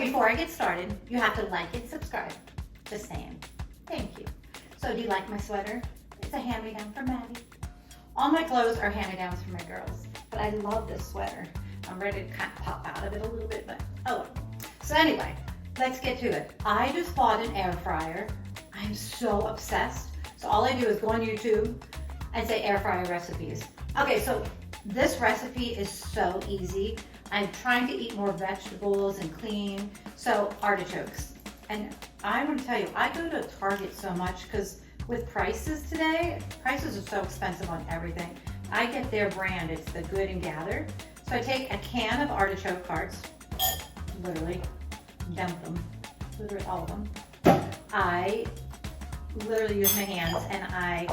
before I get started, you have to like and subscribe. Just saying. Thank you. So do you like my sweater? It's a hand-me-down from Maddie. All my clothes are hand-me-downs from my girls, but I love this sweater. I'm ready to kind of pop out of it a little bit, but oh well. So anyway, let's get to it. I just bought an air fryer. I'm so obsessed. So all I do is go on YouTube and say air fryer recipes. Okay, so this recipe is so easy. I'm trying to eat more vegetables and clean, so artichokes. And I want to tell you, I go to Target so much because with prices today, prices are so expensive on everything. I get their brand, it's the Good and Gather. So I take a can of artichoke hearts, literally dump them, literally all of them. I literally use my hands and I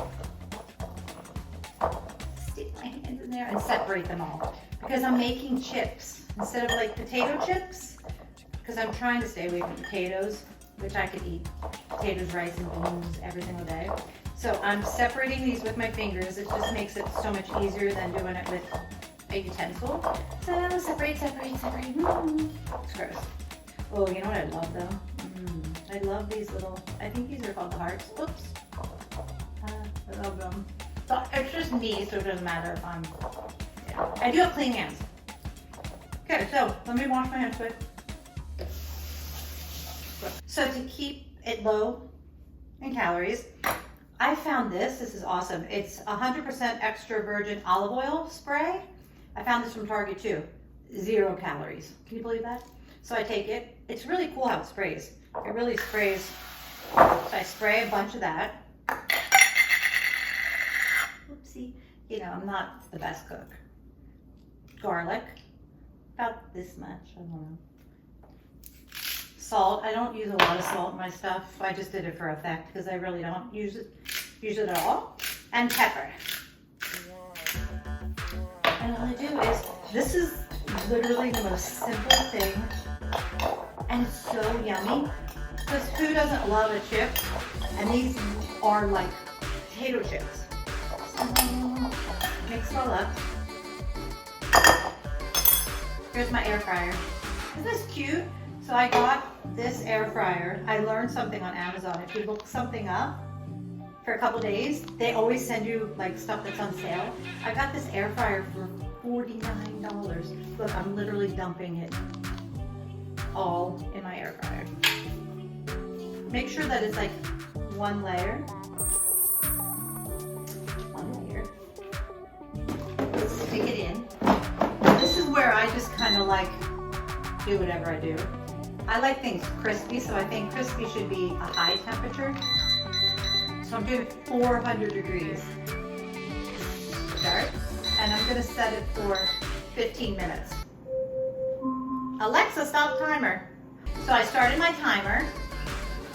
stick my hands in there and separate them all because I'm making chips instead of like potato chips, because I'm trying to stay away from potatoes, which I could eat potatoes, rice, and beans every single day. So I'm separating these with my fingers. It just makes it so much easier than doing it with a utensil. So separate, separate, separate. It's gross. Oh, you know what I love though? I love these little, I think these are called the hearts. Oops. I love them. But it's just me, so it doesn't matter if I'm, yeah. I do have clean hands. Okay, so let me wash my hands quick. So to keep it low in calories, I found this is awesome. It's 100% extra virgin olive oil spray. I found this from Target too. 0 calories. Can you believe that? So I take it. It's really cool how it sprays. It really sprays. So I spray a bunch of that. Oopsie. You know, I'm not the best cook. Garlic. About this much. I don't know. Salt. I don't use a lot of salt in my stuff. I just did it for effect because I really don't use it at all. And pepper. And all I do is, this is literally the most simple thing. And it's so yummy. Because who doesn't love a chip? And these are like potato chips. So, mix it all up. Here's my air fryer. Isn't this cute? So I got this air fryer. I learned something on Amazon. If you look something up for a couple days, they always send you like stuff that's on sale. I got this air fryer for $49. Look, I'm literally dumping it all in my air fryer. Make sure that it's like one layer. One layer. Stick it in. This is where I just kind of like do whatever I do. I like things crispy, so I think crispy should be a high temperature. So I'm doing 400 degrees. Start. And I'm gonna set it for 15 minutes. Alexa, stop timer. So I started my timer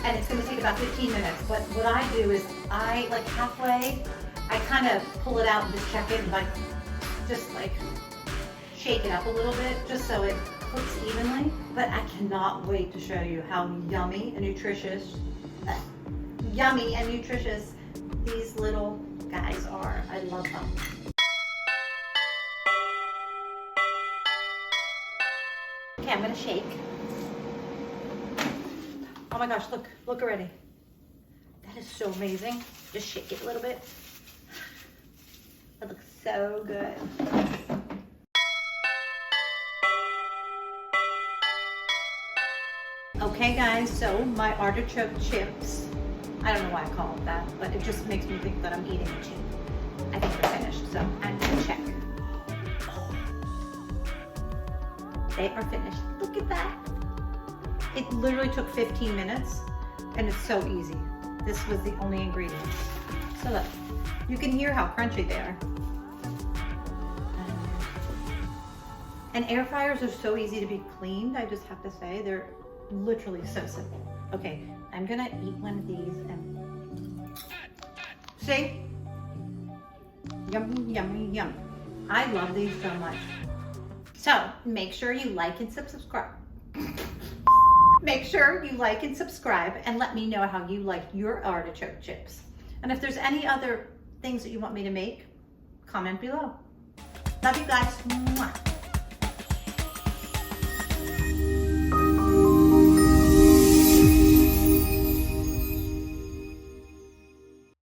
and it's gonna take about 15 minutes. But what I do is I like halfway, I kind of pull it out and just check it and just shake it up a little bit just so it cooks evenly. But I cannot wait to show you how yummy and nutritious these little guys are. I love them. Okay, I'm gonna shake. Oh my gosh, look already. That is so amazing. Just shake it a little bit. That looks so good. Okay guys, so my artichoke chips, I don't know why I call it that, but it just makes me think that I'm eating a chip. I think they're finished, so I'm gonna check. They are finished. Look at that. It literally took 15 minutes and it's so easy. This was the only ingredient. So look, you can hear how crunchy they are. And air fryers are so easy to be cleaned, I just have to say. They're literally so simple. Okay, I'm gonna eat one of these and see? Yummy, yummy, yum. I love these so much. So make sure you like and subscribe. Make sure you like and subscribe and let me know how you like your artichoke chips. And if there's any other things that you want me to make, comment below. Love you guys. Mwah.